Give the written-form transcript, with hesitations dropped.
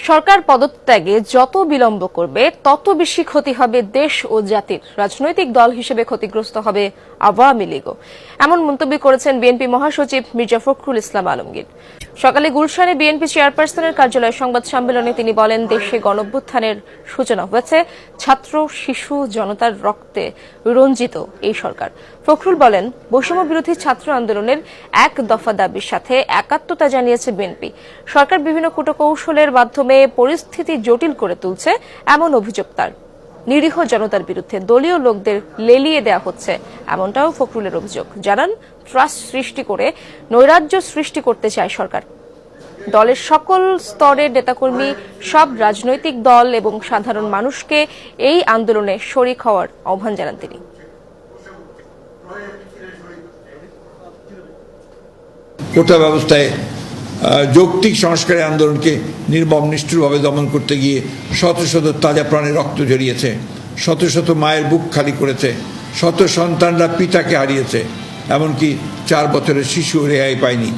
সরকার পদত্যাগে যত বিলম্ব করবে তত বেশি ক্ষতি হবে দেশ ও জাতির। রাজনৈতিক দল হিসেবে ক্ষতিগ্রস্ত হবে আওয়ামী লীগও। এমন মন্তব্য করেছেন বিএনপি মহাসচিব মির্জা ফখরুল ইসলাম আলমগীর। সকালে গুলশানে বিএনপি চেয়ারপারসনের কার্যালয়ে সংবাদ সম্মেলনে তিনি বলেন, দেশে গণঅভ্যুত্থানের সূচনা হয়েছে ছাত্র, শিশু, জনতার রক্তে রঞ্জিত এই সরকার। ফখরুল বলেন, বৈষম্য বিরোধী ছাত্র আন্দোলনের এক দফা দাবির সাথে একাত্মতা জানিয়েছে বিএনপি। সরকার বিভিন্ন কূটকৌশলের মাধ্যমে পরিস্থিতি জটিল করে তুলছে এমন অভিযোগ তার। নিরীহ জনতার বিরুদ্ধে দলীয় লোকদের লেলিয়ে দেওয়া হচ্ছে, এমনটাও ফখরুলের অভিযোগ। জানান, ট্রাস্ট সৃষ্টি করে নৈরাজ্য সৃষ্টি করতে চায় সরকার। দলের সকল স্তরের নেতাকর্মী, সব রাজনৈতিক দল এবং সাধারণ মানুষকে এই আন্দোলনে শরিক হওয়ার আহ্বান জানান তিনি। কোটা ব্যবস্থায় যৌক্তিক সংস্কারের আন্দোলনকে নির্মম নিষ্ঠুরভাবে দমন করতে গিয়ে শত শত তাজা প্রাণে রক্ত ঝরিয়েছে, শত শত মায়ের বুক খালি করেছে, শত সন্তানরা পিতাকে হারিয়েছে, এমনকি 4 বছরের শিশু রেহাই পায়নি।